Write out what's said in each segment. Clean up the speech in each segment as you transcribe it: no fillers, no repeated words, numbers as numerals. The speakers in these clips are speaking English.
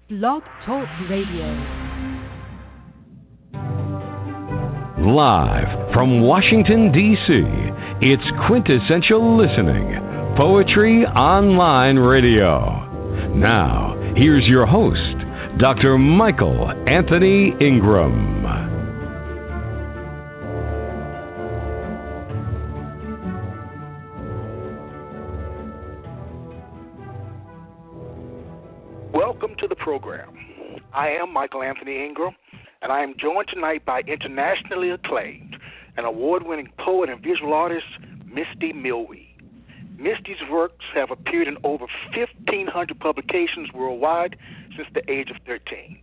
Blog Talk Radio. Live from Washington, D.C., it's Quintessential Listening, Poetry Online Radio. Now, here's your host, Dr. Michael Anthony Ingram. Welcome to the program. I am Michael Anthony Ingram, and I am joined tonight by internationally acclaimed and award-winning poet and visual artist, Mysti Milwee. Mysti's works have appeared in over 1,500 publications worldwide since the age of 13.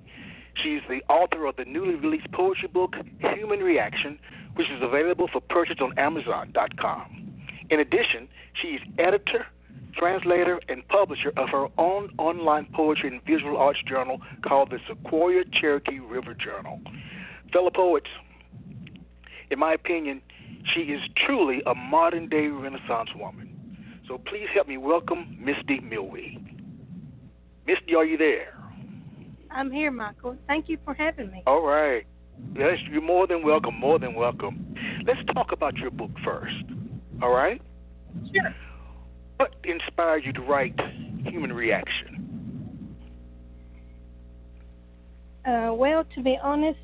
She is the author of the newly released poetry book, Human Reaction, which is available for purchase on Amazon.com. In addition, she is editor, translator, and publisher of her own online poetry and visual arts journal called the Sequoia Cherokee River Journal. Fellow poets, in my opinion, she is truly a modern-day Renaissance woman. So please help me welcome Mysti Milwee. Mysti, are you there? I'm here, Michael. Thank you for having me. All right. Yes, you're more than welcome, more than welcome. Let's talk about your book first, all right? Sure. What inspired you to write Human Reaction? Well, to be honest,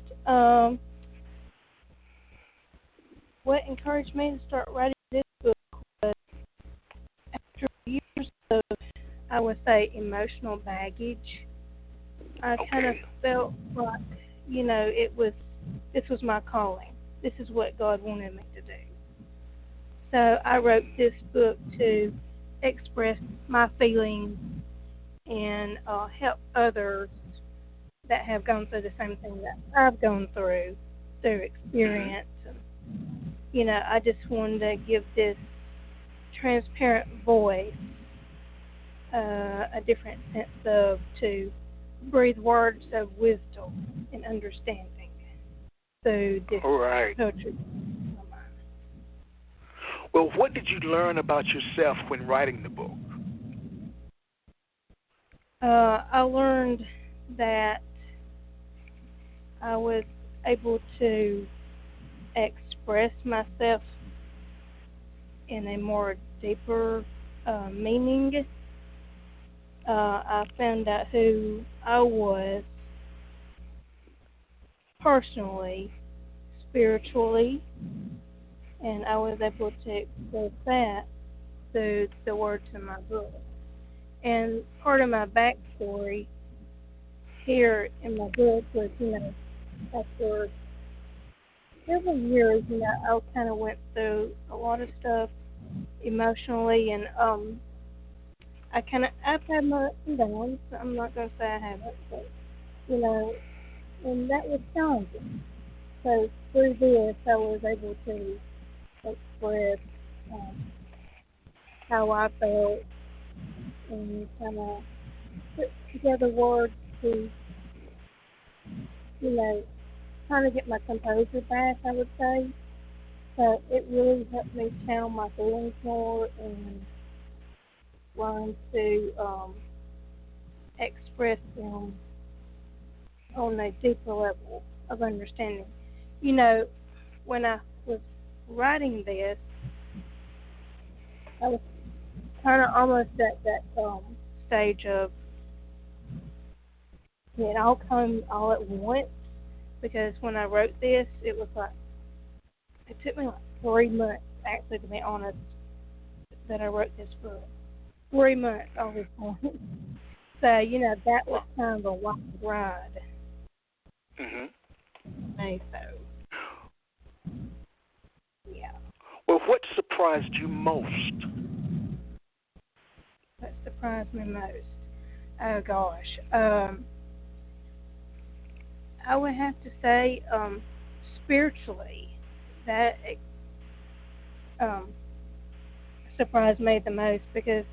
what encouraged me to start writing this book was after years of, I would say, emotional baggage. I kind of felt like, this was my calling. This is what God wanted me to do. So I wrote this book to express my feelings and help others that have gone through the same thing that I've gone through experience. And, I just wanted to give this transparent voice a different sense to breathe words of wisdom and understanding through this poetry. Well, what did you learn about yourself when writing the book? I learned that I was able to express myself in a more deeper meaning. I found out who I was personally, spiritually, and I was able to express that through the words in my book. And part of my backstory here in my book was, after several years, I kind of went through a lot of stuff emotionally, and I've had my ups and downs. I'm not going to say I haven't, but, and that was challenging. So through this, I was able to express how I felt and kind of put together words to, kind of get my composure back, I would say. So it really helped me channel my feelings more and learn to express them on a deeper level of understanding. When I was writing this, I was kind of almost at that stage of it all come all at once, because when I wrote this, it took me like 3 months, actually, to be honest, that I wrote this book. 3 months, all this time. So, that was kind of a wild ride. And so, yeah. Well, what surprised you most? What surprised me most? Oh, gosh. I would have to say, spiritually, that surprised me the most, because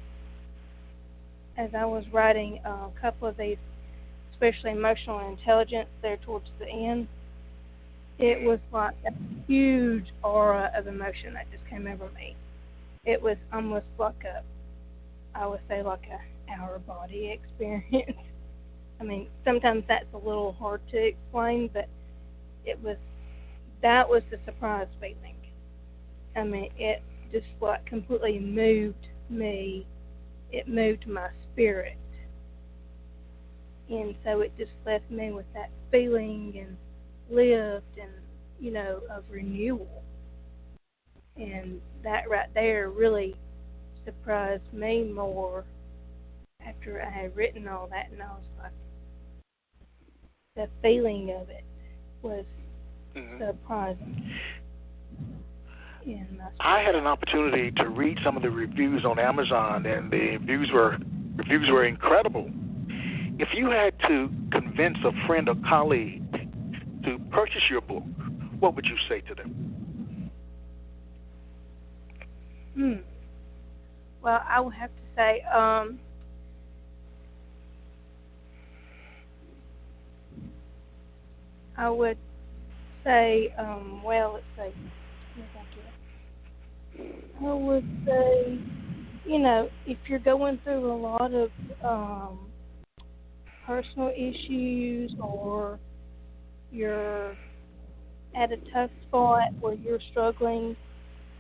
as I was writing a couple of these, especially emotional intelligence there towards the end, it was like a huge aura of emotion that just came over me. It was almost like I would say like a outer body experience. I mean, sometimes that's a little hard to explain, but it was that was the surprise feeling. I mean, it just like completely moved me. It moved my spirit, and so it just left me with that feeling and lift and of renewal. And that right there really surprised me more after I had written all that, and I was like, the feeling of it was surprising. And I had an opportunity to read some of the reviews on Amazon, and the reviews were incredible. If you had to convince a friend or colleague to purchase your book, what would you say to them? Well, I would have to say, I would say, well, let's see. I would say, if you're going through a lot of personal issues, or you're at a tough spot where you're struggling,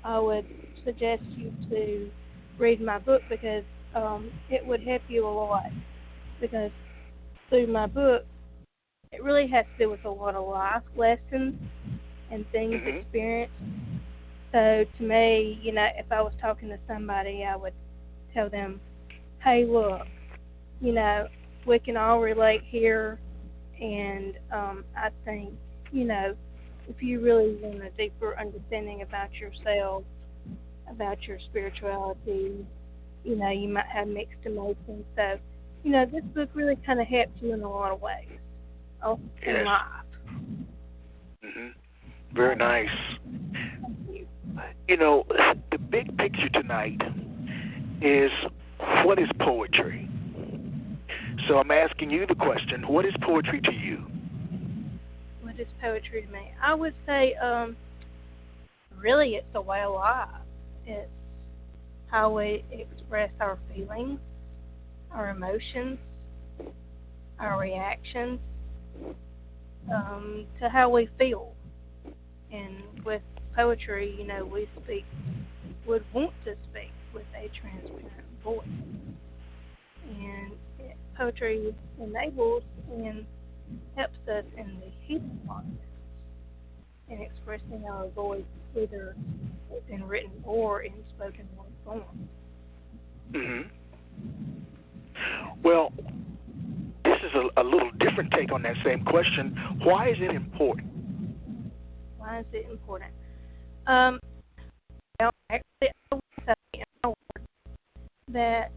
I would suggest you to read my book, because it would help you a lot. Because through my book, it really has to do with a lot of life lessons and things experienced. So to me, if I was talking to somebody, I would tell them, hey, look, we can all relate here. And I think, if you really want a deeper understanding about yourself, about your spirituality, you might have mixed emotions. So, this book really kind of helps you in a lot of ways in life. Very nice. The big picture tonight is, what is poetry? So I'm asking you the question, what is poetry to you? What is poetry to me? I would say, really, it's a way of life. It's how we express our feelings, our emotions, our reactions, to how we feel. And with poetry, we would want to speak with a transparent voice. And poetry enables and helps us in the healing process in expressing our voice, either in written or in spoken word form. Well, this is a little different take on that same question. Why is it important? Why is it important? Well, actually, I would say in my words that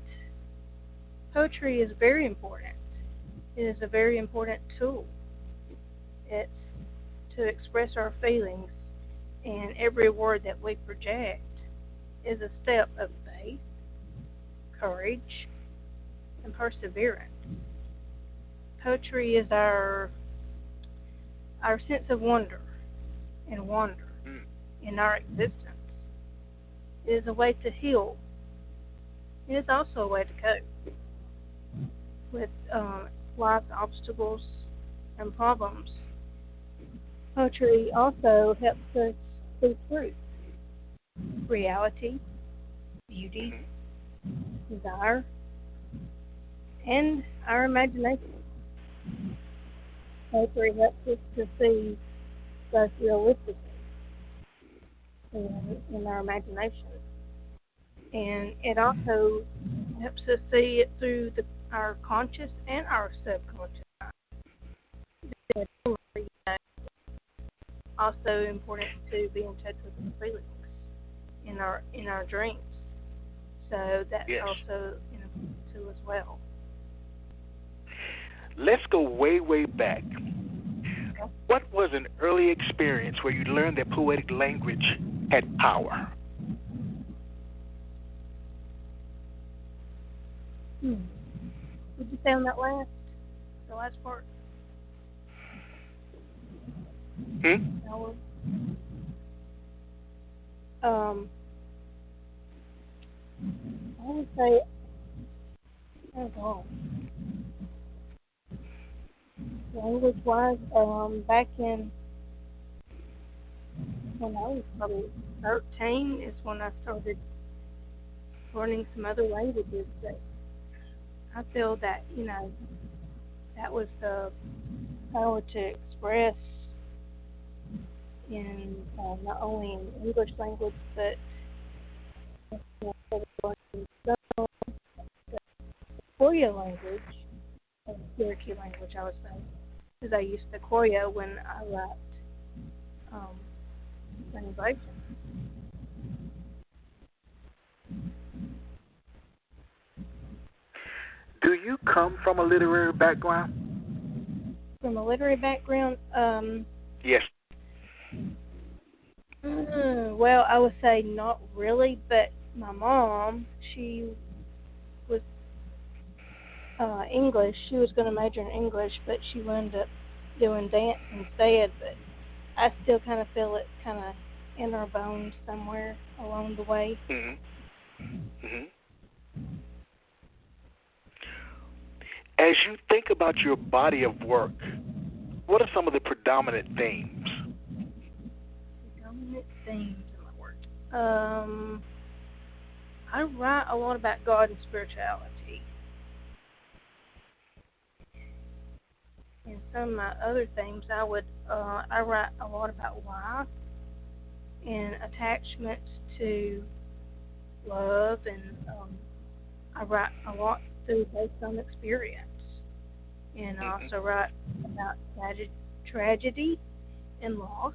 poetry is very important. It is a very important tool. It's to express our feelings, and every word that we project is a step of faith, courage, and perseverance. Poetry is our sense of wonder and wonder in our existence. It is a way to heal. It is also a way to cope with life's obstacles and problems. Poetry also helps us see truth, reality, beauty, desire, and our imagination. Poetry helps us to see both realistically in our imagination, and it also helps us see it through our conscious and our subconscious mind. Also important to be in touch with our feelings in our dreams. So that's also important too as well. Let's go way, way back. What was an early experience where you learned that poetic language had power? Would you say on that the last part? No. I would say, oh God. language-wise, back in when I was probably 13 is when I started learning some other languages that I feel that, that was the power to express in not only in English language, but the Korea language, Cherokee language, I would say, because I used the Korea when I write translation. Do you come from a literary background? From a literary background, Yes. well, I would say not really, but my mom, she was English. She was going to major in English, but she wound up doing dance instead. But I still kind of feel it kind of in her bones somewhere along the way. As you think about your body of work, what are some of the predominant themes? Predominant themes in my work. I write a lot about God and spirituality. And some of my other themes, I write a lot about life and attachments to love, and I write a lot based on experience. And I also write about tragedy and loss.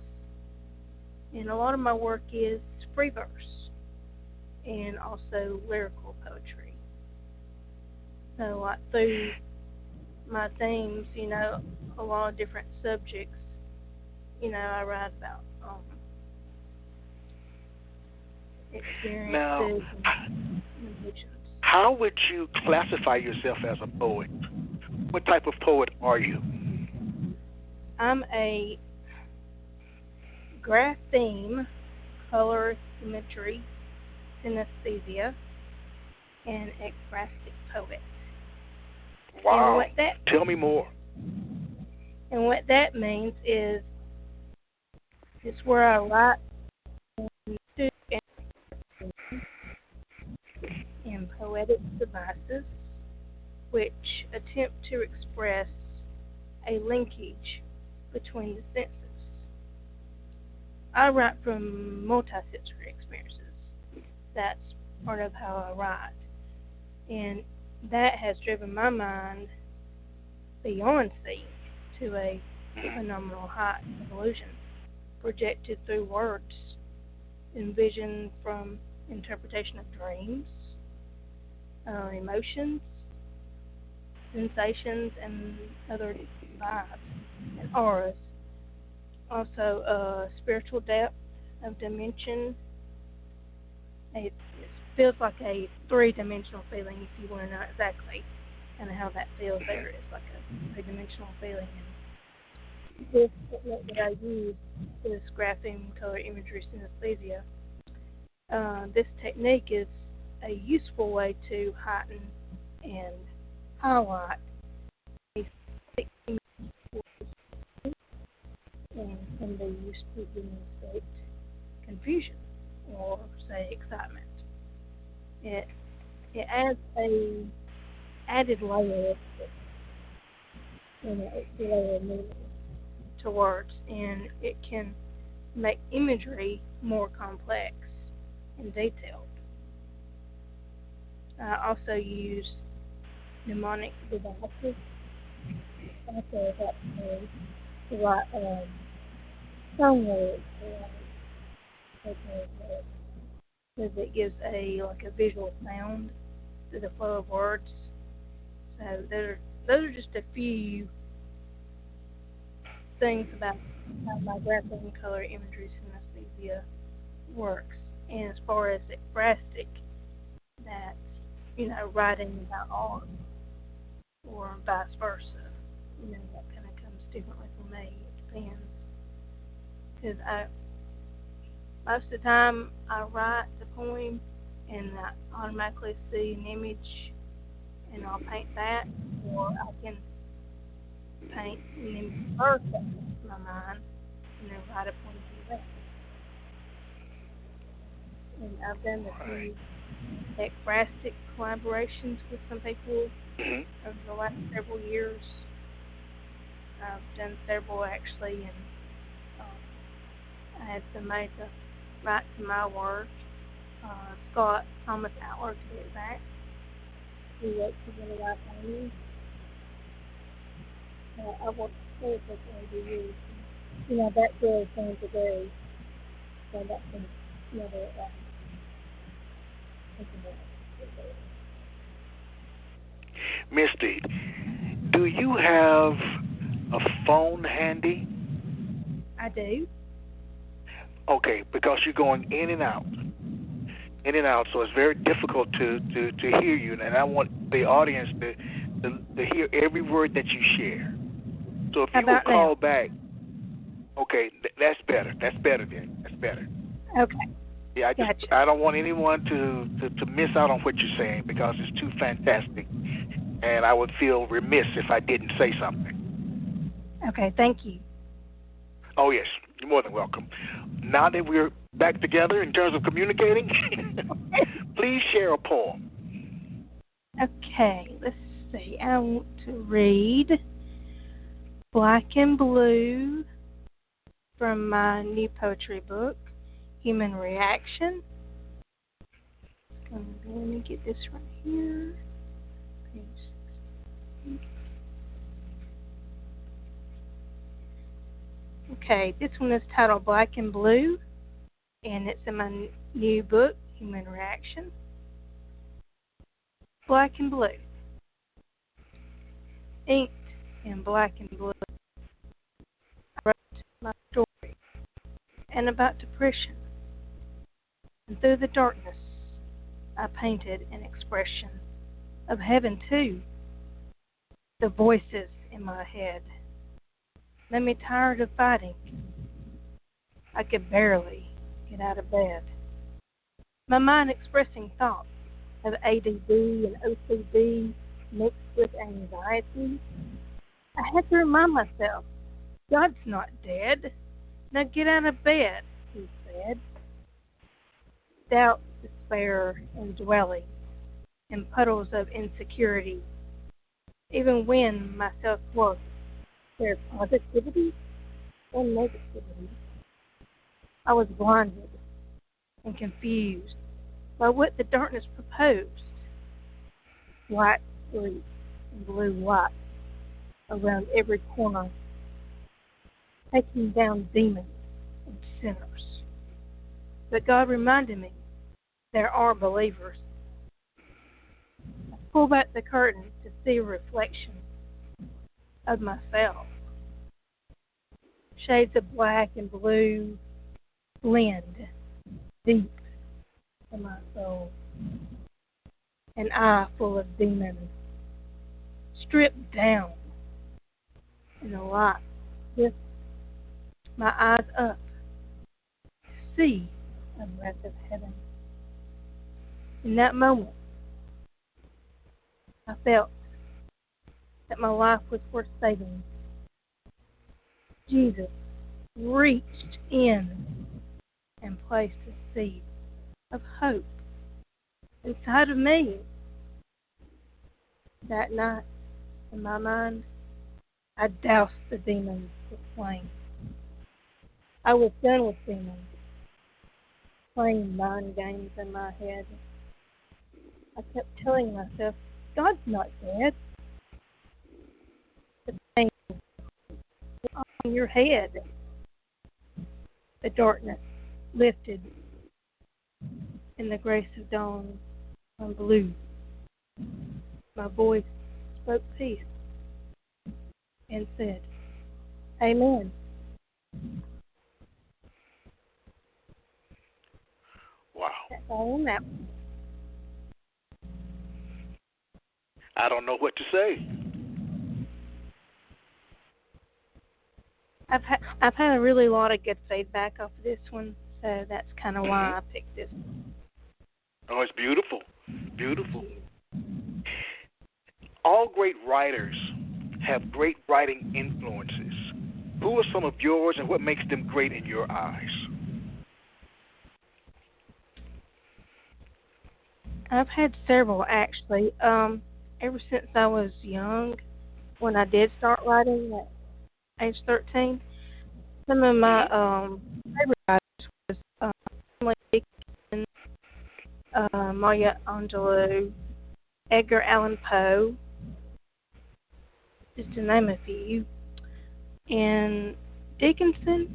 And a lot of my work is free verse and also lyrical poetry. So like through my themes, a lot of different subjects, I write about experiences now, and visions. How would you classify yourself as a poet? What type of poet are you? I'm a grapheme, color imagery, synesthesia, and ekphrastic poet. Wow. Tell me more. And what that means is it's where I write in poetic devices which attempt to express a linkage between the senses. I write from multisensory experiences. That's part of how I write. And that has driven my mind beyond seeing to a phenomenal height of illusion, projected through words, envisioned from interpretation of dreams, emotions, sensations, and other vibes and auras. Also, spiritual depth of dimension. It feels like a three-dimensional feeling, if you want to know exactly kind of how that feels there. It's like a three-dimensional feeling. And this technique that I use, this grapheme color imagery synesthesia, this technique is a useful way to heighten and highlight a and can be used to demonstrate confusion or say excitement. It adds a added layer of layer of meaning to words, and it can make imagery more complex and detailed. I also use mnemonic devices. Also helps me to write song lyrics because it gives a visual sound to the flow of words. So those are just a few things about how my grapheme color imagery synesthesia works. And as far as ekphrastic, that's writing about art or vice versa. That kind of comes differently for me. It depends. Because most of the time I write the poem and I automatically see an image and I'll paint that, or I can paint and then birth my mind, right up onto that. And I've done a few ekphrastic collaborations with some people over the last several years. I've done several actually, and I had somebody to write to my work. Scott Thomas Outler, to be exact. He works for one of our families. I've worked with him for years. That's really fun to do. So that's another Misty, do you have a phone handy? I do. Okay, because you're going in and out, so it's very difficult to hear you, and I want the audience to hear every word that you share. So if you will call back, okay, that's better. That's better then. That's better. Okay. Yeah, Gotcha. I don't want anyone to miss out on what you're saying because it's too fantastic, and I would feel remiss if I didn't say something. Okay, thank you. Oh yes, you're more than welcome. Now that we're back together in terms of communicating, please share a poem. Okay, let's see. I want to read Black and Blue from my new poetry book, Human Reaction. Let me get this right here. Page 16. Okay, this one is titled Black and Blue, and it's in my new book, Human Reaction. Black and blue, inked in black and blue. I wrote my story and about depression, and through the darkness I painted an expression of heaven too. The voices in my head made me tired of fighting. I could barely get out of bed. My mind expressing thoughts of ADD and OCD mixed with anxiety. I had to remind myself, God's not dead. Now get out of bed, he said. Doubt, despair, and dwelling in puddles of insecurity. Even when my self-worth shared positivity or negativity, I was blinded and confused by what the darkness proposed. Black streets and blue lights around every corner, taking down demons and sinners. But God reminded me there are believers. I pull back the curtain to see a reflection of myself. Shades of black and blue blend deep in my soul. An eye full of demons, stripped down in the light, lift my eyes up to see a breath of heaven. In that moment, I felt that my life was worth saving. Jesus reached in and placed a seed of hope inside of me. That night, in my mind, I doused the demons with flame. I was done with demons, playing mind games in my head. I kept telling myself, God's not dead. The pain was on your head. The darkness lifted in the grace of dawn on blue. My voice spoke peace and said, Amen. Wow. That's all on that one. I don't know what to say. I've had a really lot of good feedback off of this one, so that's kind of why I picked this one. Oh, it's beautiful. Beautiful. All great writers have great writing influences. Who are some of yours, and what makes them great in your eyes? I've had several actually. Ever since I was young, when I did start writing at age 13, some of my favorite writers was Emily Dickinson, Maya Angelou, Edgar Allan Poe, just to name a few. And Dickinson,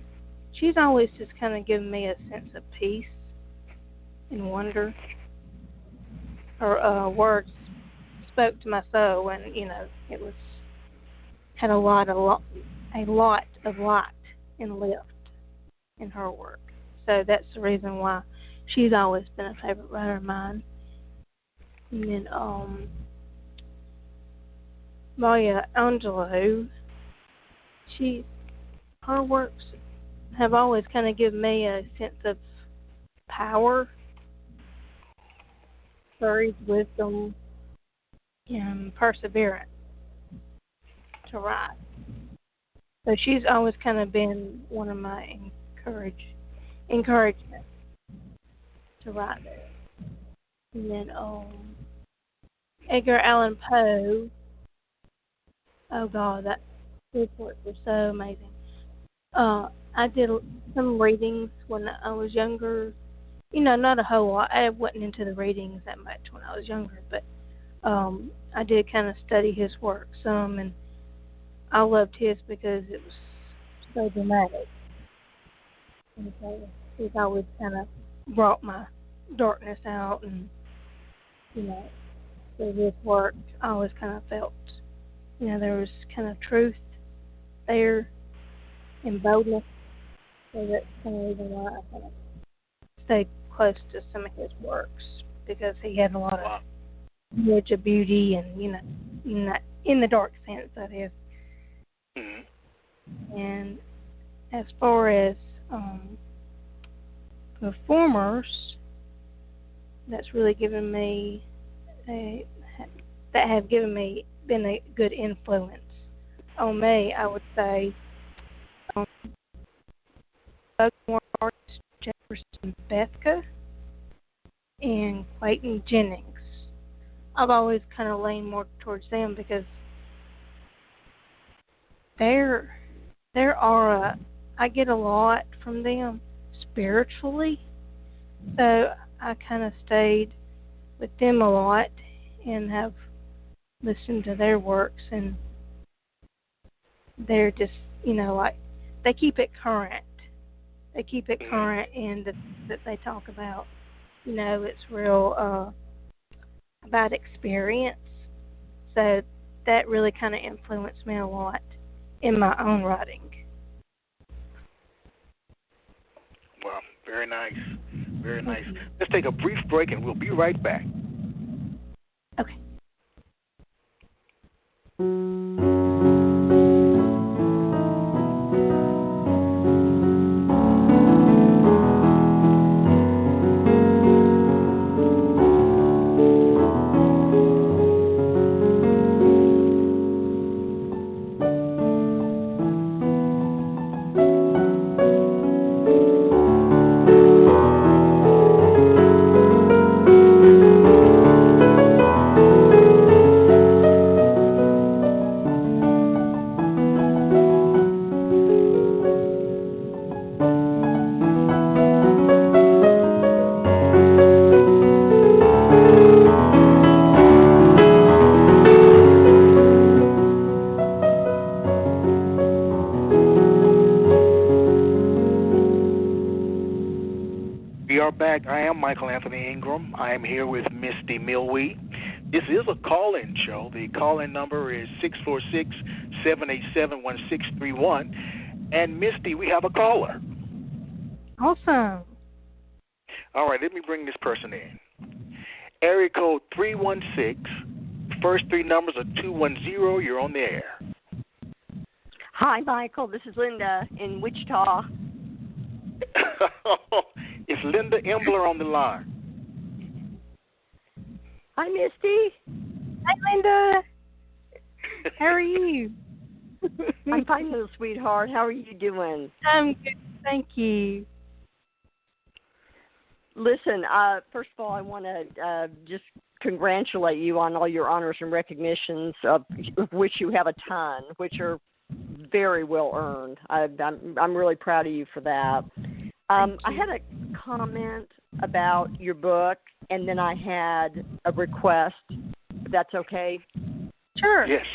she's always just kind of given me a sense of peace and wonder. Her words spoke to my soul, and it was had a lot of light and lift in her work. So that's the reason why she's always been a favorite writer of mine. And then Maya Angelou, her works have always kind of given me a sense of power, courage, wisdom, and perseverance to write. So she's always kind of been one of my encouragement to write there. And then Edgar Allan Poe, oh God, his works were so amazing. I did some readings when I was younger. Not a whole lot. I wasn't into the readings that much when I was younger, but I did kind of study his work some, and I loved his because it was so dramatic. And so he's always kind of brought my darkness out, and through his work, I always kind of felt, there was kind of truth there and boldness. So that's kind of the reason why I kind of stayed close to some of his works, because he had a lot of image of beauty and, in the dark sense, that is. Mm-hmm. And as far as performers, that's really given me been a good influence on me, I would say. Spoken word artist Jefferson Bethke and Clayton Jennings. I've always kind of leaned more towards them because I get a lot from them spiritually. So I kind of stayed with them a lot and have listened to their works, and they're just, they keep it current. They keep it current in that they talk about. It's real about experience. So that really kind of influenced me a lot in my own writing. Well, very nice. Very nice. Let's take a brief break, and we'll be right back. Okay. Back. I am Michael Anthony Ingram. I am here with Mysti Milwee. This is a call-in show. The call-in number is 646-787-1631. And Mysti, we have a caller. Awesome. All right, let me bring this person in. Area code 316. First three numbers are 210. You're on the air. Hi, Michael. This is Linda in Wichita. It's Linda Embler on the line. Hi, Mysti. Hi, Linda. How are you? I'm fine, little sweetheart. How are you doing? I'm good, thank you. Listen, first of all, I want to just congratulate you on all your honors and recognitions, of which you have a ton, which are very well earned. I'm really proud of you for that. I had a comment about your book, and then I had a request. If that's okay? Sure. Yes.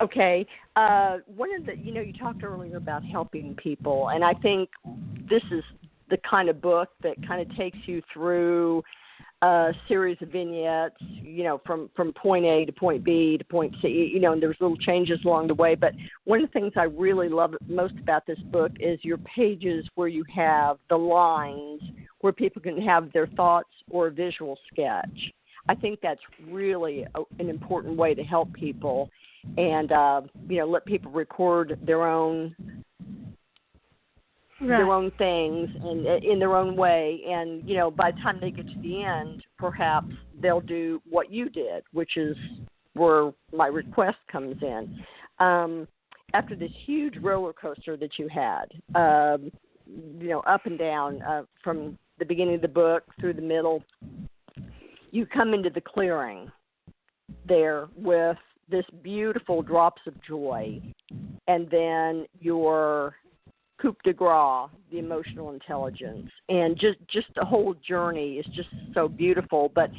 Okay. One of the, you talked earlier about helping people, and I think this is the kind of book that kind of takes you through a series of vignettes, from point A to point B to point C, and there's little changes along the way. But one of the things I really love most about this book is your pages where you have the lines where people can have their thoughts or a visual sketch. I think that's really an important way to help people and, let people record their own their own things and in their own way, and by the time they get to the end, perhaps they'll do what you did, which is where my request comes in. After this huge roller coaster that you had, up and down from the beginning of the book through the middle, you come into the clearing there with this beautiful drops of joy, and then your coup de grace, the emotional intelligence, and just the whole journey is just so beautiful. But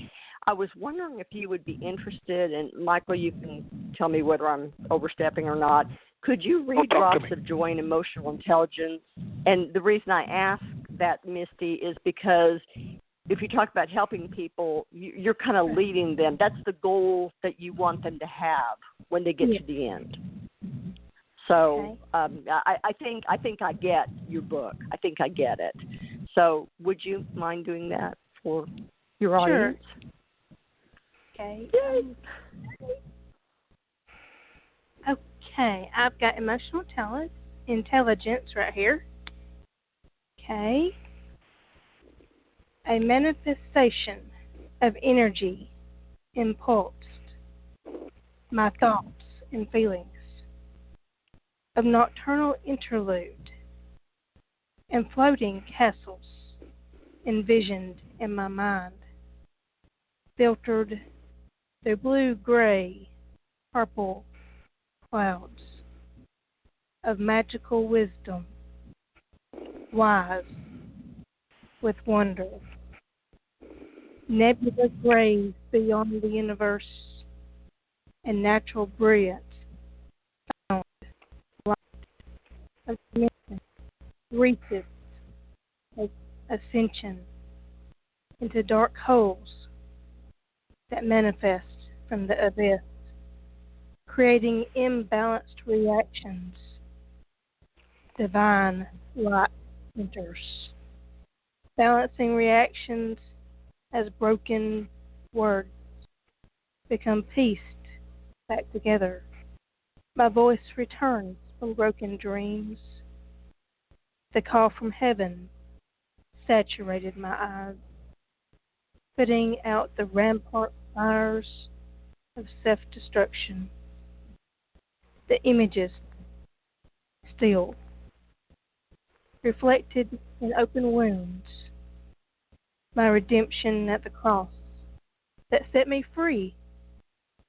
I was wondering if you would be interested, and Michael, you can tell me whether I'm overstepping or not. Could you read Drops of Joy and Emotional Intelligence? And the reason I ask that, Misty, is because if you talk about helping people, you're kind of leading them. That's the goal that you want them to have when they get to the end. So I think I get your book. I think I get it. So would you mind doing that for your audience? Okay. Okay, I've got emotional intelligence right here. Okay. A manifestation of energy impulsed my thoughts and feelings, of nocturnal interlude and floating castles envisioned in my mind, filtered through blue, gray, purple clouds of magical wisdom, wise with wonder, nebulous rays beyond the universe, and natural brilliance found light of dimension, reaches of ascension into dark holes that manifest from the abyss, creating imbalanced reactions. Divine light enters, balancing reactions as broken words become pieced back together. My voice returns from broken dreams. The call from heaven saturated my eyes, putting out the rampart fires of self-destruction. The images still reflected in open wounds, my redemption at the cross that set me free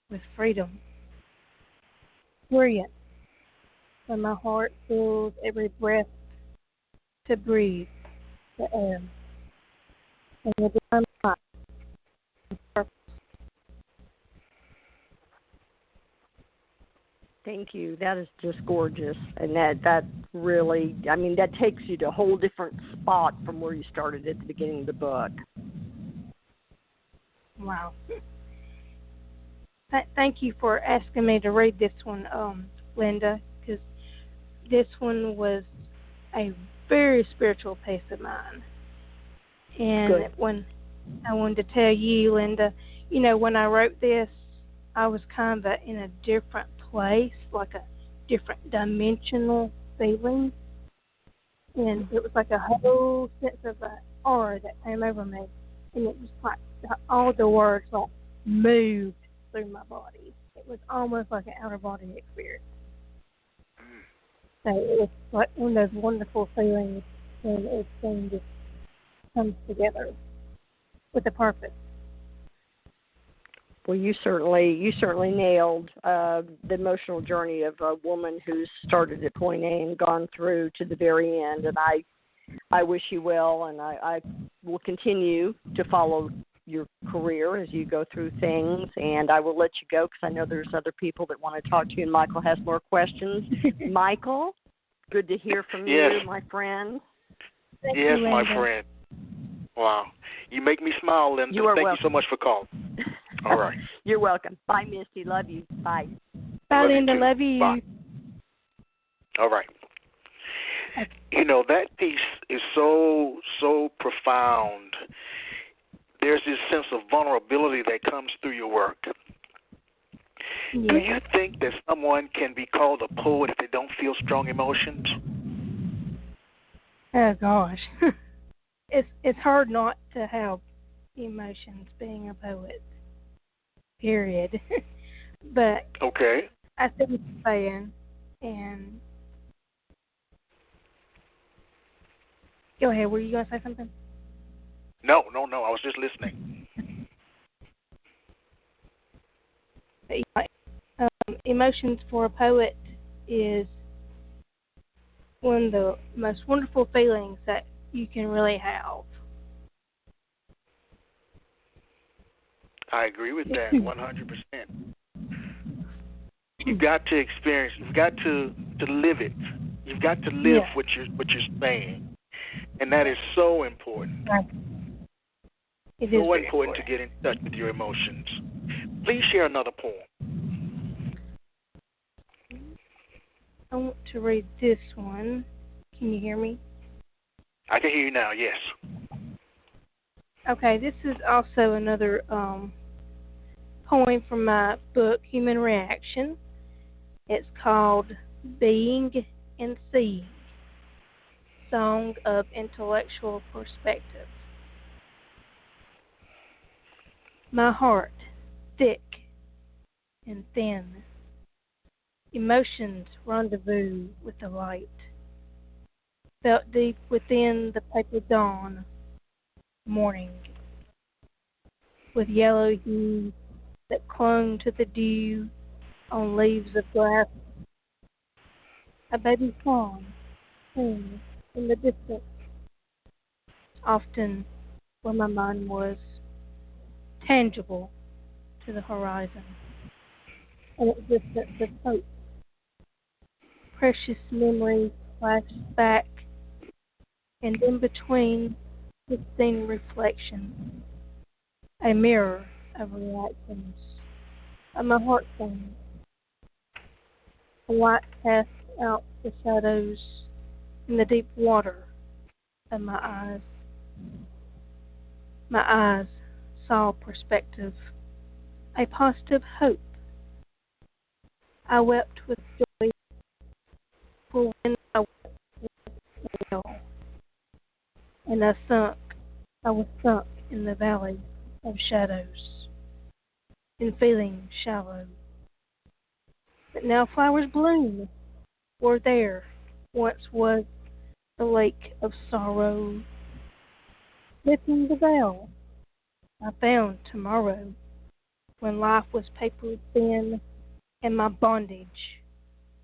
with freedom. Brilliant when my heart fills every breath to breathe the air and the divine light and purpose. Thank you. That is just gorgeous. And that really, that takes you to a whole different spot from where you started at the beginning of the book. Wow. Thank you for asking me to read this one, Linda, because this one was a very spiritual piece of mine. And when I wanted to tell you, Linda, when I wrote this, I was kind of in a different place, like a different dimensional feeling. And it was like a whole sense of aura that came over me. And it was like all the words like moved through my body. It it was almost like an outer body experience. So it was like one of those wonderful feelings when everything just comes together with a purpose. Well, you certainly nailed the emotional journey of a woman who's started at point A and gone through to the very end. And I wish you well, and I will continue to follow your career as you go through things. And I will let you go because I know there's other people that want to talk to you, and Michael has more questions. Michael, good to hear from you, my friend. Yes, my friend. Wow. You make me smile, Linda. Thank you so much for calling. All right. You're welcome. Bye, Misty. Love you. Bye. Bye, Linda. Love you. Bye. All right. You know, that piece is so profound. There's this sense of vulnerability that comes through your work. Yes. Do you think that someone can be called a poet if they don't feel strong emotions? Oh, gosh. It's hard not to have emotions being a poet. Period. But okay. I see what you're saying, and go ahead. Were you going to say something? No. I was just listening. Emotions for a poet is one of the most wonderful feelings that you can really have. I agree with that 100%. You've got to experience. You've got to live it. You've got to live what you're saying, and that is so important. Right. It so is important to get in touch with your emotions. Please share another poem. I want to read this one. Can you hear me? I can hear you now. Yes. Okay, this is also another poem from my book, Human Reaction. It's called Being and Seeing, Song of Intellectual Perspective. My heart, thick and thin, emotions rendezvous with the light, felt deep within the paper dawn, morning, with yellow hue that clung to the dew on leaves of grass. A baby song sings in the distance, often where my mind was, tangible to the horizon, an existence of hope. Precious memories flash back, and in between, pristine reflection, a mirror of reactions of my heart song. A light casts out the shadows in the deep water of my eyes. My eyes saw perspective, a positive hope. I wept with joy, for when I wept with well, and I was sunk in the valley of shadows, in feeling shallow. But now flowers bloom, where there once was the lake of sorrow. Lifting the veil, I found tomorrow, when life was paper thin, and my bondage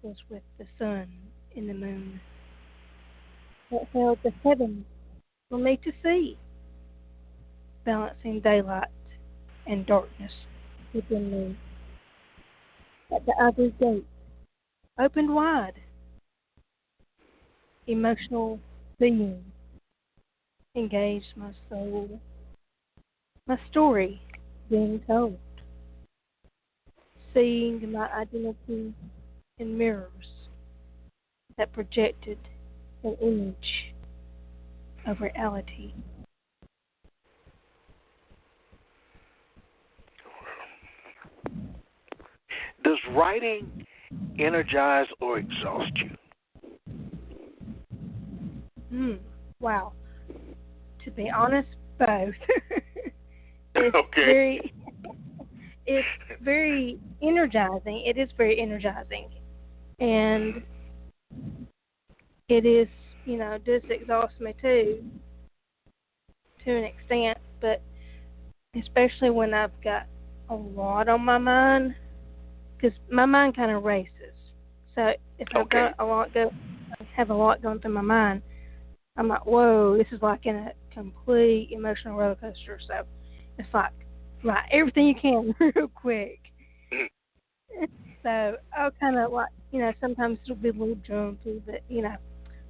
was with the sun and the moon that held the heavens for me to see, balancing daylight and darkness within me. At the ivory gate, opened wide, emotional being engaged my soul, my story being told, seeing my identity in mirrors that projected an image of reality. Does writing energize or exhaust you? Wow. To be honest, both. Okay. it's very energizing. It is very energizing, and it is, does exhaust me too, to an extent. But especially when I've got a lot on my mind, because my mind kind of races. So if I've got have a lot going through my mind, I'm like, whoa, this is like in a complete emotional roller coaster. So it's like, write everything you can real quick. So I'll kind of like, sometimes it'll be a little jumpy, but,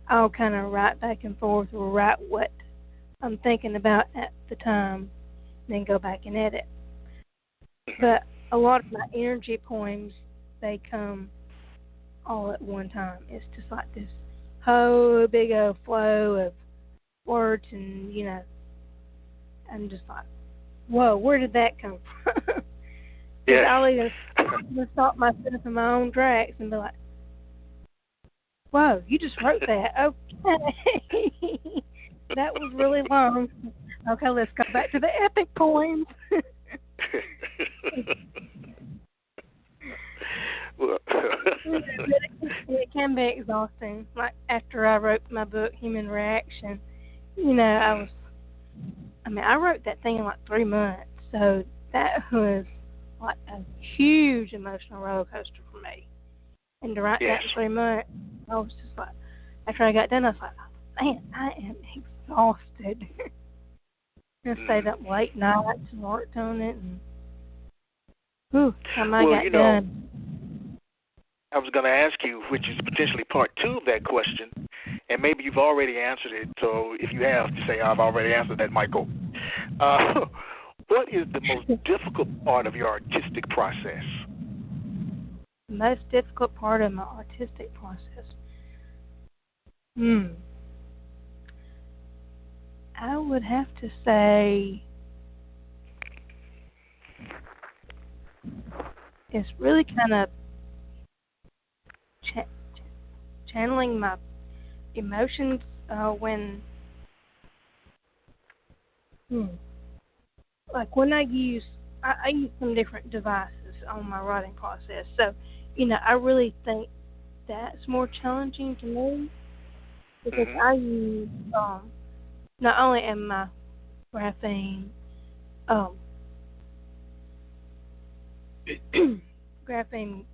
I'll kind of write back and forth or write what I'm thinking about at the time, and then go back and edit. But a lot of my energy poems, they come all at one time. It's just like this whole big old flow of words, and, I'm just like, whoa, where did that come from? Yeah. I'll even stop myself in my own tracks and be like, whoa, you just wrote that. Okay. That was really long. Okay, let's go back to the epic poems. It can be exhausting. Like after I wrote my book, Human Reaction, I wrote that thing in like 3 months. So that was like a huge emotional roller coaster for me. And to write that in 3 months, I was just like, after I got done, I was like, man, I am exhausted. I stayed up late nights and worked on it, and time I got done. I was going to ask you, which is potentially part 2 of that question, and maybe you've already answered it. So if you have, to say I've already answered that, Michael. What is the most difficult part of your artistic process? The most difficult part of my artistic process? I would have to say it's really kind of channeling my emotions when like when I use some different devices on my writing process. So, I really think that's more challenging to me because I use not only am I graphene graphene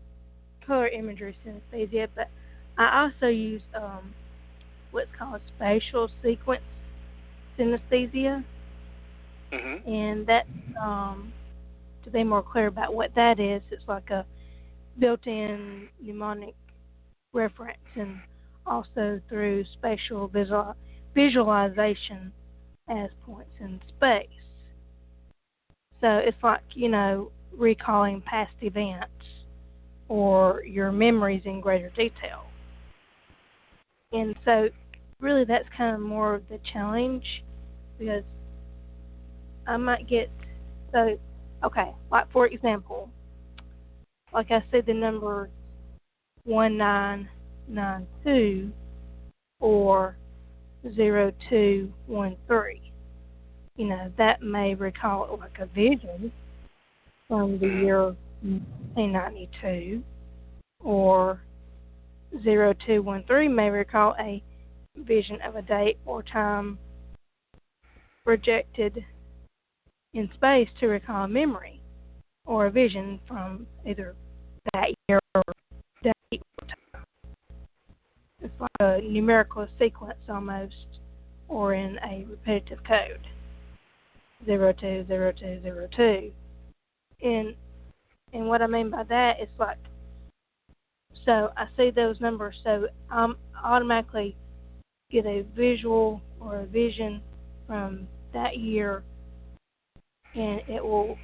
color imagery synesthesia, but I also use what's called spatial sequence synesthesia. And that, to be more clear about what that is, it's like a built-in mnemonic reference, and also through spatial visualization as points in space. So it's like, recalling past events or your memories in greater detail. And so really that's kind of more of the challenge, because I might get, like for example, like I said, the number 1992 or 0213. That may recall like a vision from the year 1992, or 0213 may recall a vision of a date or time projected in space to recall a memory or a vision from either that year or date or time. It's like a numerical sequence almost, or in a repetitive code. 020202. And what I mean by that is like, so I see those numbers, so I automatically get a visual or a vision from that year, and it will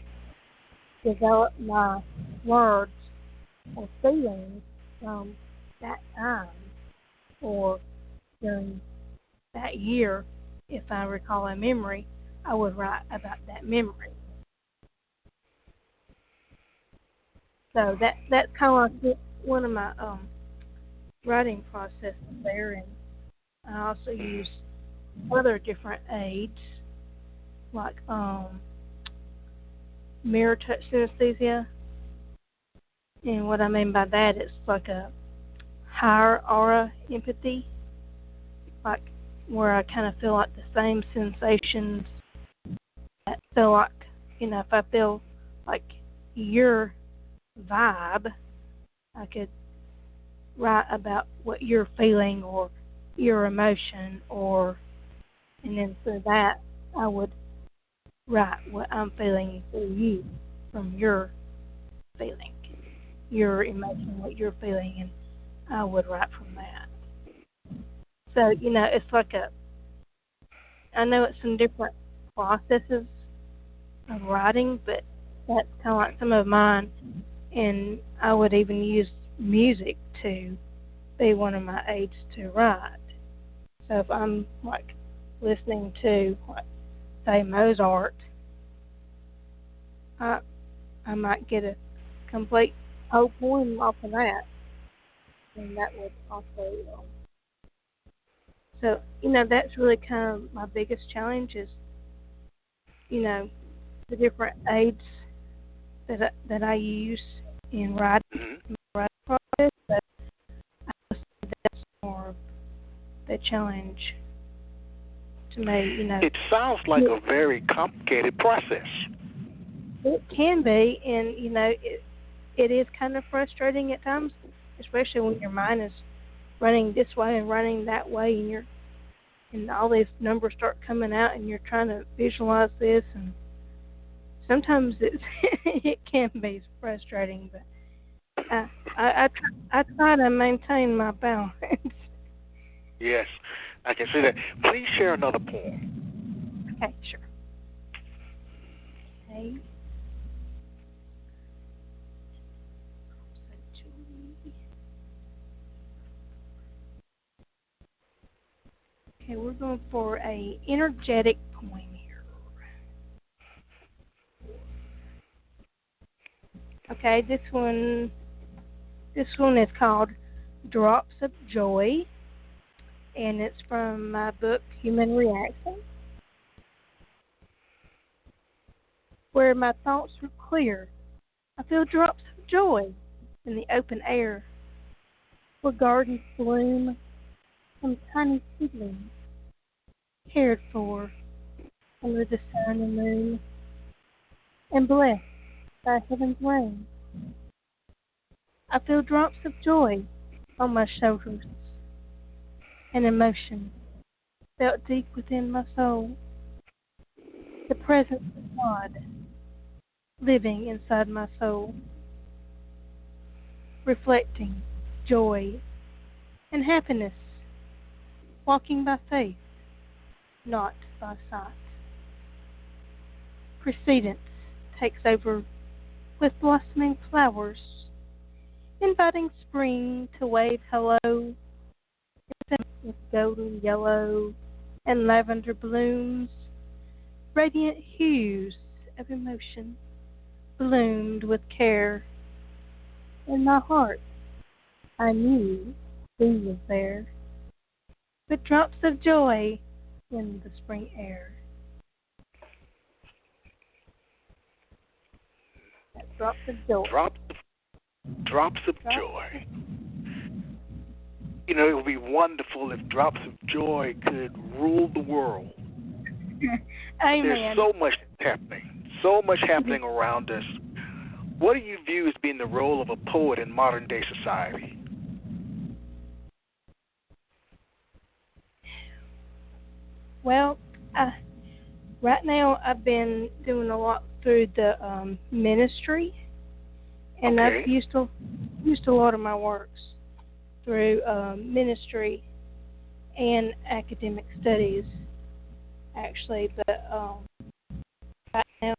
develop my words or feelings from that time or during that year. If I recall a memory, I would write about that memory. So that's kind of like one of my writing processes there, and I also use other different aids like mirror touch synesthesia. And what I mean by that, it's like a higher aura empathy, like where I kind of feel like the same sensations. That feel like, if I feel like your vibe, I could write about what you're feeling or your emotion, and then through that, I would write what I'm feeling through you, from your feeling, your emotion, what you're feeling, and I would write from that. So, it's like I know it's some different processes of writing, but that's kind of like some of mine, and I would even use music to be one of my aids to write. So if I'm like listening to, like, say, Mozart, I might get a complete whole poem off of that, and that would also. So that's really kind of my biggest challenge is, the different aids that I use in writing, my writing process. But I would say that's more of the challenge to me. It sounds like a very complicated process. It can be, and it is kind of frustrating at times, especially when your mind is running this way and running that way, and all these numbers start coming out, and you're trying to visualize this, and sometimes it can be frustrating, but I try to maintain my balance. Yes, I can see that. Please share another poem. Okay, sure. Okay. Okay, we're going for a energetic poem here. Okay, this one is called Drops of Joy, and it's from my book Human Reaction. Where my thoughts are clear, I feel drops of joy in the open air. Where gardens bloom, some tiny seedlings, cared for under the sun and moon, and blessed by heaven's rain. I feel drops of joy on my shoulders, an emotion felt deep within my soul. The presence of God living inside my soul, reflecting joy and happiness, walking by faith, not by sight. Precedence takes over with blossoming flowers, inviting spring to wave hello, with golden yellow and lavender blooms, radiant hues of emotion bloomed with care. In my heart I knew thee was there, with drops of joy in the spring air. Drops of joy. Drops of joy. It would be wonderful if drops of joy could rule the world. Amen. There's so much happening around us. What do you view as being the role of a poet in modern day society? Well, right now I've been doing a lot through the ministry, and Okay. I've used a lot of my works through ministry and academic studies, actually. But right now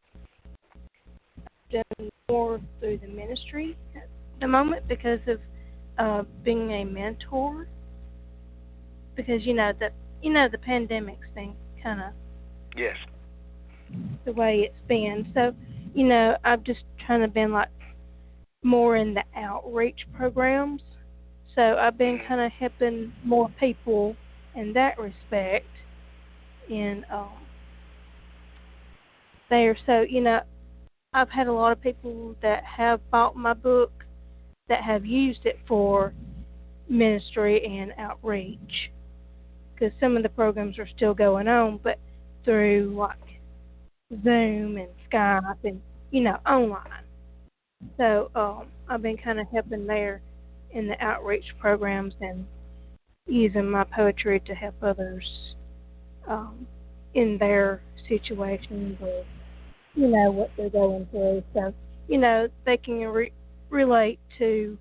I've done more through the ministry at the moment because of being a mentor. Because the pandemic's been kind of Yes. the way it's been. So, I've just kind of been like more in the outreach programs. So I've been kind of helping more people in that respect. And there, so I've had a lot of people that have bought my book that have used it for ministry and outreach, because some of the programs are still going on, but through like Zoom and Skype and online. So I've been kind of helping there in the outreach programs and using my poetry to help others in their situations or what they're going through. So they can relate to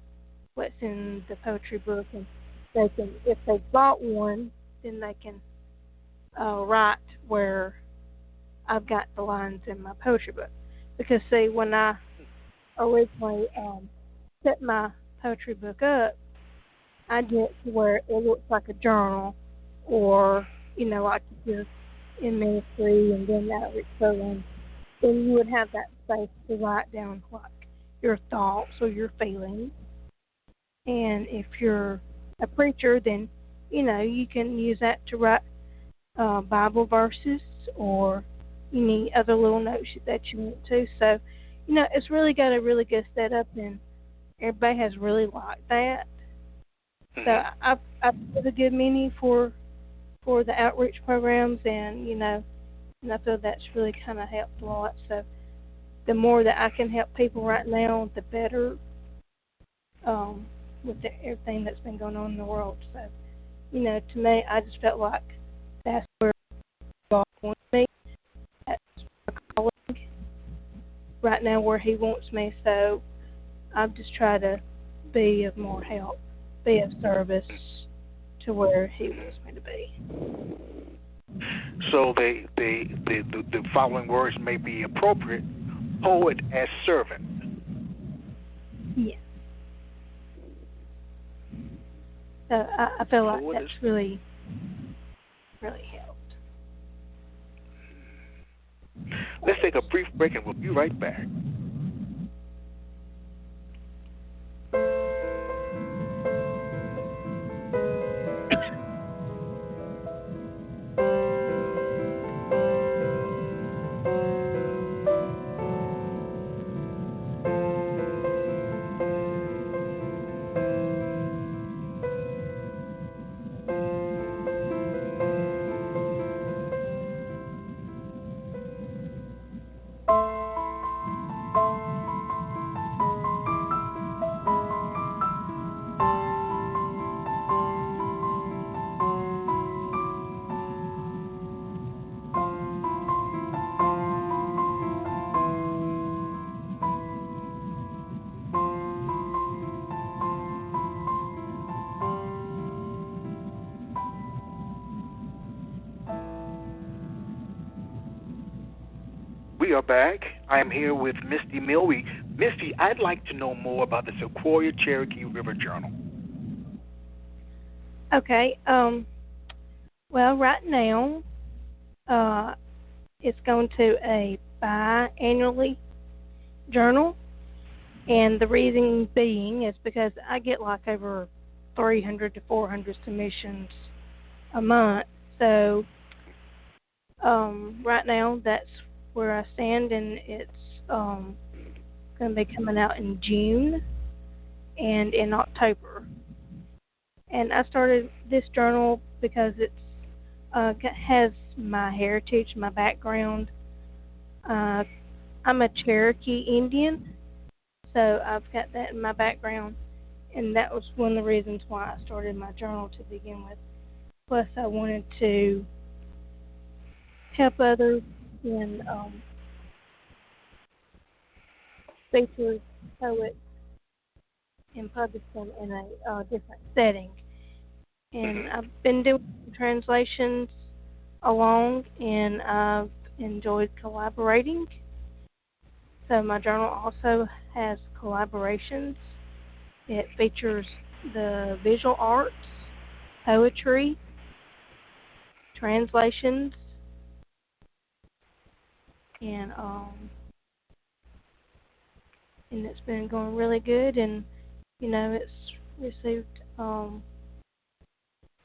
what's in the poetry book, and they can, if they bought one, then they can write where I've got the lines in my poetry book. Because see, when I originally set my poetry book up, I did it to where it looks like a journal, or like if you're in ministry and then outreach program, then you would have that space to write down like your thoughts or your feelings. And if you're a preacher, then you can use that to write Bible verses or any other little notes that you want to. So it's really got a really good setup, and everybody has really liked that. So I've put a good many for the outreach programs, and I feel that's really kind of helped a lot. So the more that I can help people right now, the better. With everything that's been going on in the world, so to me, I just felt like that's where God wants me. That's my calling right now, where He wants me. So I've just tried to be of more help, be of service to where He wants me to be. So the following words may be appropriate: poet as servant. Yeah. So I feel like that's really, really helped. Let's take a brief break and we'll be right back. We are back. I am here with Mysti Milwee. Mysti, I'd like to know more about the Sequoia Cherokee River Journal. Okay. Well, right now, it's going to a biannually journal, and the reason being is because I get like over 300 to 400 submissions a month. So right now, that's where I stand, and it's going to be coming out in June and in October. And I started this journal because it's has my heritage, my background. I'm a Cherokee Indian, so I've got that in my background, and that was one of the reasons why I started my journal to begin with. Plus, I wanted to help others in feature poets and publish them in a different setting. And I've been doing translations along, and I've enjoyed collaborating. So my journal also has collaborations. It features the visual arts, poetry, translations, and it's been going really good, and it's received a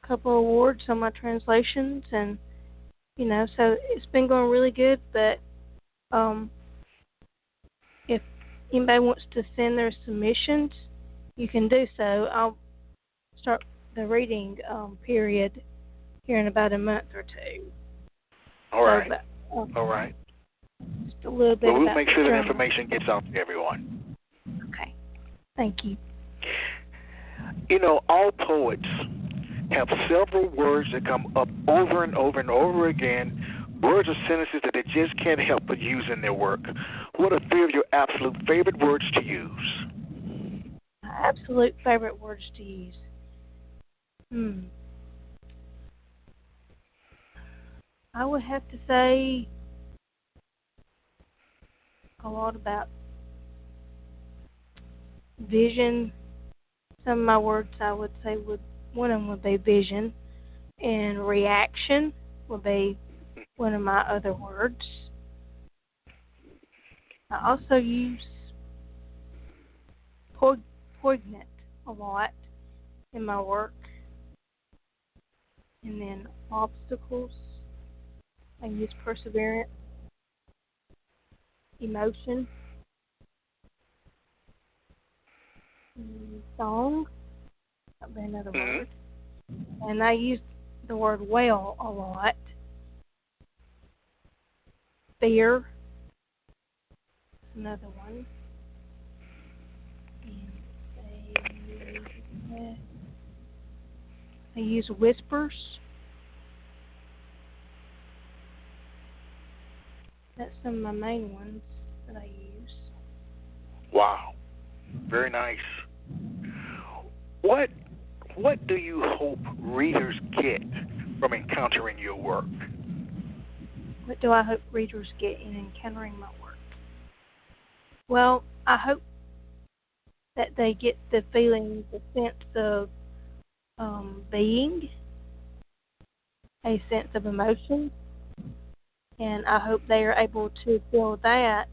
couple awards on my translations, and so it's been going really good. But anybody wants to send their submissions, you can do so. I'll start the reading period here in about a month or two. All right. So, All right. Just a little bit. Well, we'll about make sure that journal. information gets out to everyone. Okay. Thank you. You know, all poets have several words that come up over and over and over again, words or sentences that they just can't help but use in their work. What are three of your absolute favorite words to use? My absolute favorite words to use. I would have to say a lot about vision. Some of my words I would say one of them would be vision, and reaction would be one of my other words. I also use poignant a lot in my work, and then obstacles. I use perseverance, emotion, song. That'd be another word. And I use the word well a lot. Fear, another one. And I use whispers. That's some of my main ones that I use. Wow. Very nice. What do you hope readers get from encountering your work? What do I hope readers get in encountering my work? Well, I hope that they get the feeling, the sense of being, a sense of emotion, and I hope they are able to feel that,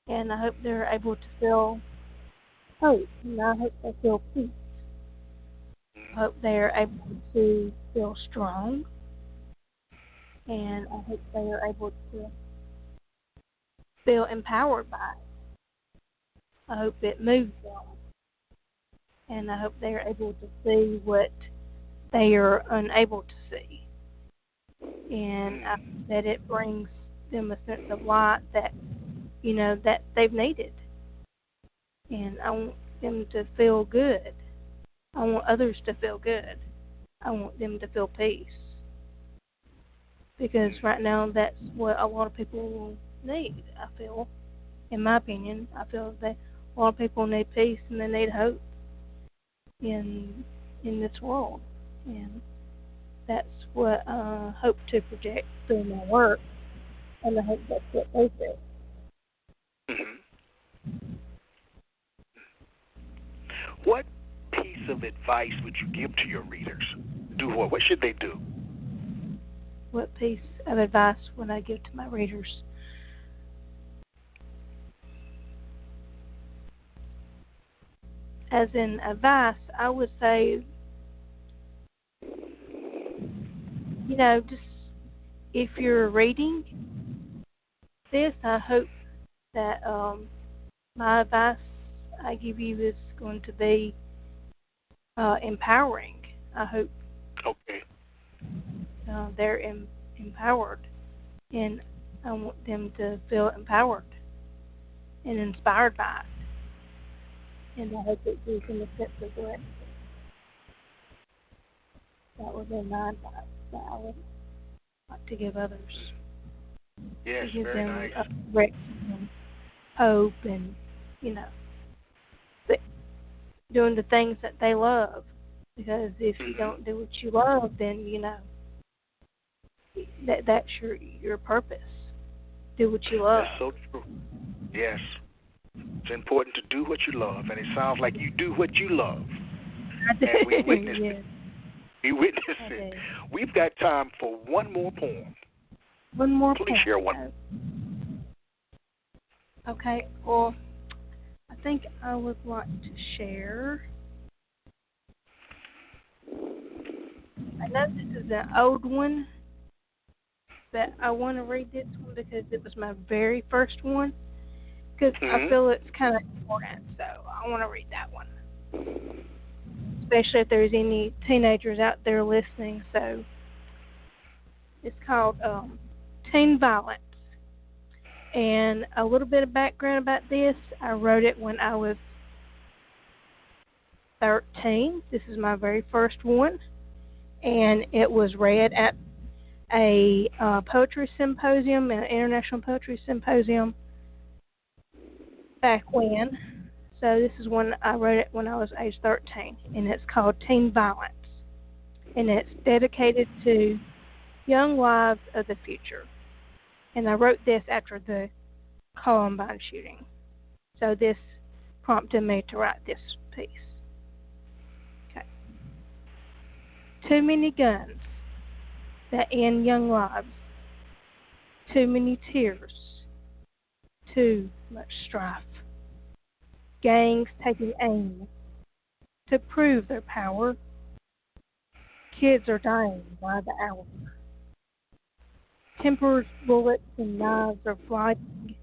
and I hope they're able to feel hope, and I hope they feel peace. I hope they are able to feel strong, and I hope they are able to feel empowered by it. I hope it moves them, and I hope they are able to see what they are unable to see, and I hope that it brings them a sense of light that, that they've needed, and I want them to feel good. I want others to feel good. I want them to feel peace. Because right now that's what a lot of people need, I feel. In my opinion, I feel that a lot of people need peace and they need hope in this world. And that's what I hope to project through my work, and I hope that's what they feel. What piece of advice would you give to your readers? Do what? What should they do? What piece of advice would I give to my readers? As in advice, I would say, just if you're reading this, I hope that my advice I give you is going to be empowering. I hope they're empowered, and I want them to feel empowered and inspired by it, and I hope it gives them a sense of direction. That would be my advice that I would like to give others. Yes, to give very them nice. direction and hope, and doing the things that they love. Because if you don't do what you love, then that's your purpose. Do what you love. That's so true. Yes, it's important to do what you love, and it sounds like you do what you love. I do. And we witnessed yes. it. We witnessed it. We've got time for one more poem. One more Please poem. share one. Okay. Well, I think I would like to share. I know this is an old one, but I want to read this one because it was my very first one. because I Mhm. feel it's kind of important. So I want to read that one, especially if there's any teenagers out there listening. So it's called Teen Violence. And a little bit of background about this, I wrote it when I was 13. This is my very first one. And it was read at a poetry symposium, an international poetry symposium back when. So this is when I wrote it when I was age 13. And it's called Teen Violence. And it's dedicated to young wives of the future. And I wrote this after the Columbine shooting. So this prompted me to write this piece. Okay. Too many guns that end young lives. Too many tears. Too much strife. Gangs taking aim to prove their power. Kids are dying by the hour. Tempers, bullets, and knives are flying.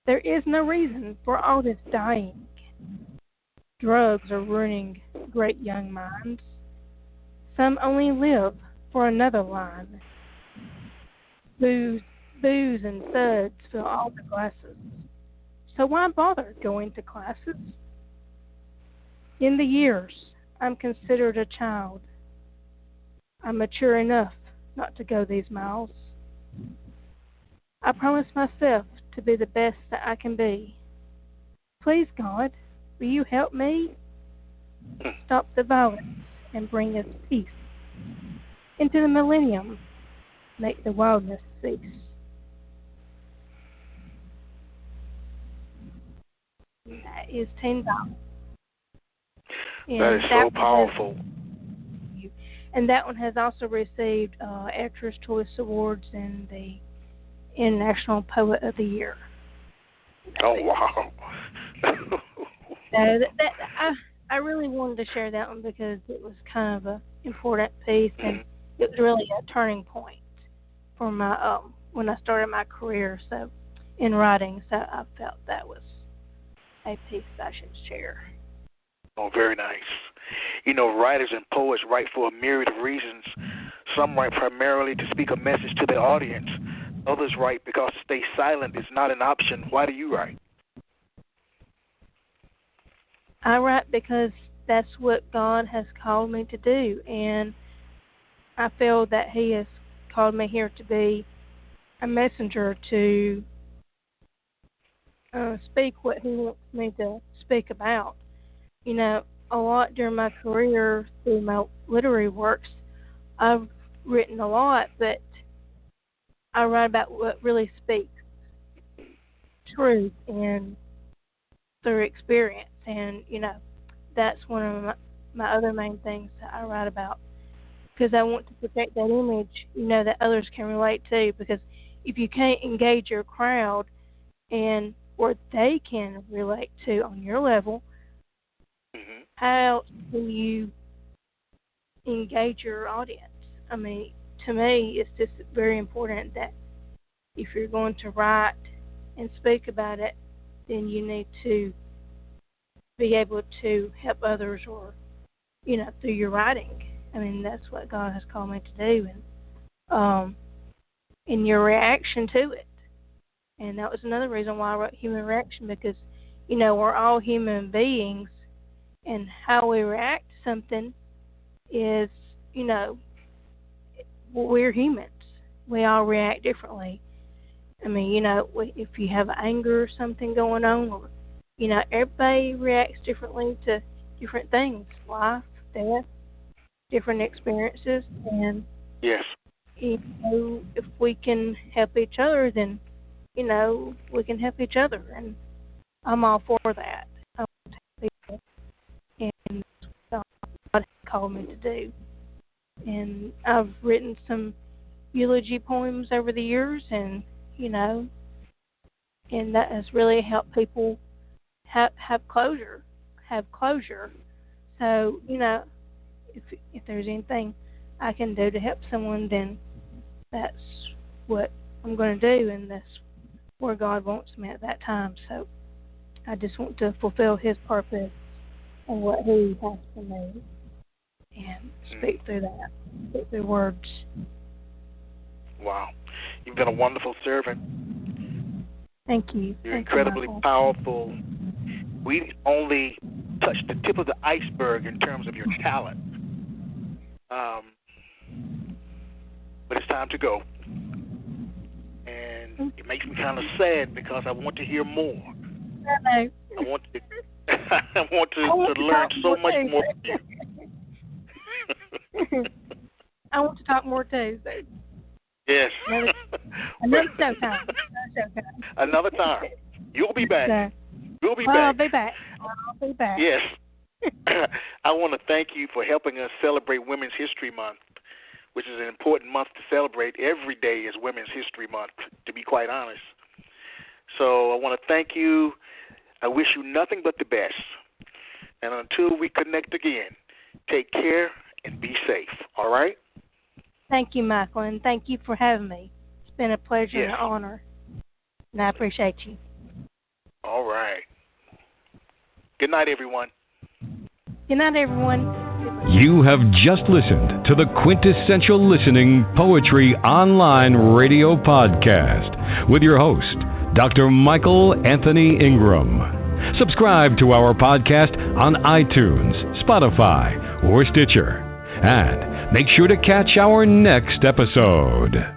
There is no reason for all this dying. Drugs are ruining great young minds. Some only live for another line. Booze and suds fill all the glasses. So why bother going to classes? In the years, I'm considered a child. I'm mature enough not to go these miles. I promise myself to be the best that I can be. Please, God, will you help me? Stop the violence and bring us peace. Into the millennium, make the wildness cease. And that is $10. That is so powerful. And that one has also received Actress Choice Awards and the International Poet of the Year. Oh, wow. So I really wanted to share that one because it was kind of an important piece, and it was really a turning point for my when I started my career. So in writing, so I felt that was a piece I should share. Oh, very nice. You know, writers and poets write for a myriad of reasons. Some write primarily to speak a message to their audience. Others write because to stay silent is not an option. Why do you write? I write because that's what God has called me to do, and I feel that He has called me here to be a messenger to speak what He wants me to speak about. You know, a lot during my career through my literary works, I've written a lot, but I write about what really speaks truth and through experience. And, you know, that's one of my other main things that I write about, because I want to protect that image, you know, that others can relate to. Because if you can't engage your crowd and what they can relate to on your level, how else do you engage your audience? I mean, to me, it's just very important that if you're going to write and speak about it, then you need to be able to help others, or, you know, through your writing. I mean, that's what God has called me to do, and in your reaction to it. And that was another reason why I wrote Human Reaction, because, you know, we're all human beings, and how we react to something is, you know, we're humans. We all react differently. I mean, you know, if you have anger or something going on, or, you know, everybody reacts differently to different things, life, death, different experiences, and yes, you know, if we can help each other, then, you know, we can help each other, and I'm all for that. I want to help people, and that's what God called me to do. And I've written some eulogy poems over the years, and, you know, and that has really helped people have closure. So, you know, if there's anything I can do to help someone, then that's what I'm going to do, and that's where God wants me at that time. So I just want to fulfill His purpose and what He has for me, and speak through that, speak through words. Wow. You've been a wonderful servant. Thank you. You're incredibly powerful. We only touched the tip of the iceberg in terms of your talent. But it's time to go. And it makes me kind of sad because I want to hear more. I want to I want to learn so much more from you. I want to talk more too. So. Yes. Another time. Another time. You'll be back. You'll be back. I'll be back. Yes. I want to thank you for helping us celebrate Women's History Month, which is an important month to celebrate. Every day is Women's History Month, to be quite honest. So I want to thank you. I wish you nothing but the best. And until we connect again, take care and be safe. All right? Thank you, Michael, and thank you for having me. It's been a pleasure and an honor, and I appreciate you. All right. Good night, everyone. Good night, everyone. You have just listened to the Quintessential Listening Poetry Online Radio Podcast with your host, Dr. Michael Anthony Ingram. Subscribe to our podcast on iTunes, Spotify, or Stitcher. And make sure to catch our next episode.